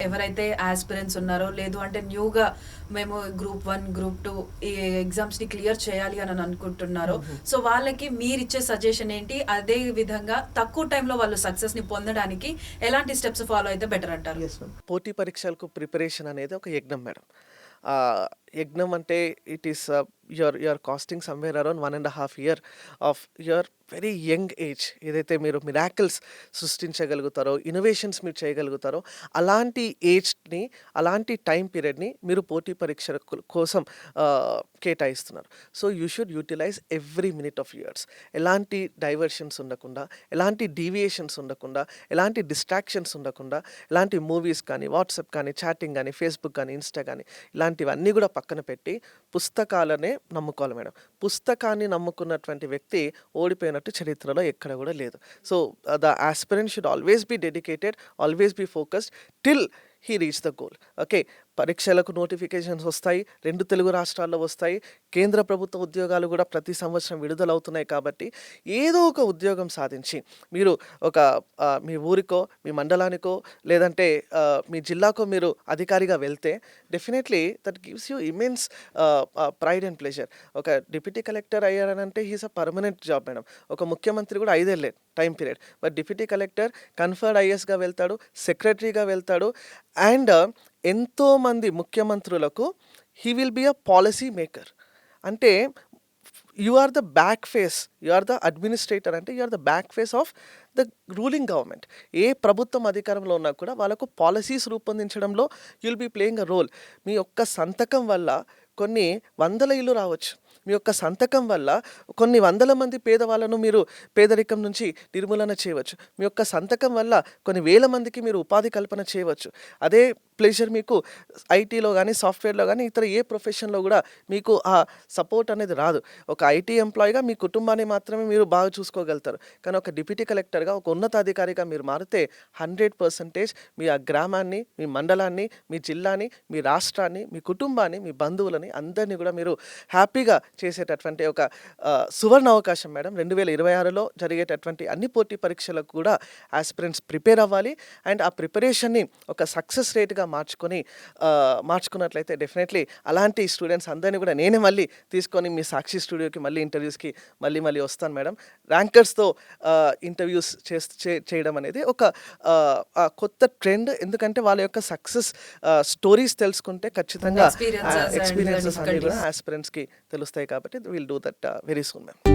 ఎవరైతే ఆస్పిరెంట్స్ ఉన్నారో లేదు అంటే న్యూగా మేము గ్రూప్ 1 గ్రూప్ 2 ఈ ఎగ్జామ్స్ ని క్లియర్ చేయాలి అని అనుకుంటున్నారో సో వాళ్ళకి మీరు ఇచ్చే సజెషన్ ఏంటి? అదే విధంగా తక్కువ టైంలో వాళ్ళు సక్సెస్ ని పొందడానికి ఎలాంటి స్టెప్స్ ఫాలో అయితే బెటర్ అంటారు? పోటీ పరీక్షలకు ప్రిపరేషన్ అనేది ఒక యజ్ఞం మేడం. యజ్ఞం అంటే it is your casting somewhere around 1.5 year of your very young age. ఏదైతే మీరు మిరాకిల్స్ సృష్టించగలుగుతారో, ఇన్నోవేషన్స్ మీరు చేయగలుగుతారో, అలాంటి ఏజ్‌ని, అలాంటి టైం పీరియడ్‌ని మీరు పోటీ పరీక్షల కోసం కేటాయిస్తున్నారు. So, you should utilize every minute of yours. ఎలాంటి డైవర్షన్స్ ఉండకుండా, ఎలాంటి డీవియేషన్స్ ఉండకుండా, ఎలాంటి డిస్ట్రాక్షన్స్ ఉండకుండా, ఎలాంటి మూవీస్ కానీ, వాట్సాప్ కానీ, చాటింగ్ కానీ, ఫేస్‌బుక్ కానీ, ఇన్‌స్టా కానీ ఇలాంటివన్నీ కూడా పక్కన పెట్టి పుస్తకాలనే నమ్ముకోవాలి మేడం. పుస్తకాన్ని నమ్ముకున్నటువంటి వ్యక్తి ఓడిపోయినట్టు చరిత్రలో ఎక్కడ కూడా లేదు. So, the aspirant should always be dedicated, always be focused till he reach the goal. Okay. పరీక్షలకు నోటిఫికేషన్స్ వస్తాయి. 2 తెలుగు రాష్ట్రాల్లో వస్తాయి. కేంద్ర ప్రభుత్వ ఉద్యోగాలు కూడా ప్రతి సంవత్సరం విడుదలవుతున్నాయి కాబట్టి ఏదో ఒక ఉద్యోగం సాధించి మీరు ఒక మీ ఊరికో, మీ మండలానికో లేదంటే మీ జిల్లాకో మీరు అధికారిగా వెళ్తే definitely that gives you immense pride and pleasure. ఒక డిప్యూటీ కలెక్టర్ అయ్యారనంటే he is a permanent job madam. ఒక ముఖ్యమంత్రి కూడా 5 ఏళ్లే time period. But deputy collector conferred ఐఏఎస్‌గా వెళ్తాడు, సెక్రటరీగా వెళ్తాడు అండ్ ఎంతోమంది ముఖ్యమంత్రులకు he will be a policy maker. అంటే you are the back face, you are the administrator, అంటే you are the back face of the ruling government. ఏ ప్రభుత్వం అధికారంలో ఉన్నా కూడా వాళ్ళకు పాలసీస్ రూపొందించడంలో you'll be playing a role. మీ యొక్క సంతకం వల్ల కొన్ని వందల ఇల్లు రావచ్చు. మీ యొక్క సంతకం వల్ల కొన్ని వందల మంది పేదవాళ్ళను మీరు పేదరికం నుంచి నిర్మూలన చేయవచ్చు. మీ యొక్క సంతకం వల్ల కొన్ని వేల మందికి మీరు ఉపాధి కల్పన చేయవచ్చు. అదే ప్లెజర్ మీకు ఐటీలో కానీ, సాఫ్ట్వేర్లో కానీ, ఇతర ఏ ప్రొఫెషన్లో కూడా మీకు ఆ సపోర్ట్ అనేది రాదు. ఒక ఐటీ ఎంప్లాయీగా మీ కుటుంబాన్ని మాత్రమే మీరు బాగా చూసుకోగలుగుతారు. కానీ ఒక డిప్యూటీ కలెక్టర్గా, ఒక ఉన్నతాధికారిగా మీరు మారితే 100% మీ ఆ గ్రామాన్ని, మీ మండలాన్ని, మీ జిల్లాని, మీ రాష్ట్రాన్ని, మీ కుటుంబాన్ని, మీ బంధువులని అందరినీ కూడా మీరు హ్యాపీగా చేసేటటువంటి ఒక సువర్ణ అవకాశం మేడం. 2026లో జరిగేటటువంటి అన్ని పోటీ పరీక్షలకు కూడా ఆస్పిరెంట్స్ ప్రిపేర్ అవ్వాలి. అండ్ ఆ ప్రిపరేషన్ని ఒక సక్సెస్ రేట్గా మార్చుకున్నట్లయితే డెఫినెట్లీ అలాంటి స్టూడెంట్స్ అందరినీ కూడా నేనే మళ్ళీ తీసుకొని మీ సాక్షి స్టూడియోకి మళ్ళీ ఇంటర్వ్యూస్కి మళ్ళీ వస్తాను మేడం. ర్యాంకర్స్తో ఇంటర్వ్యూస్ చేయడం అనేది ఒక కొత్త ట్రెండ్. ఎందుకంటే వాళ్ళ యొక్క సక్సెస్ స్టోరీస్ తెలుసుకుంటే ఖచ్చితంగా ఎక్స్పీరియన్సెస్ అన్ని కూడా ఆస్పిరెంట్స్కి తెలుస్తాయి కాబట్టి will do that very soon ma'am.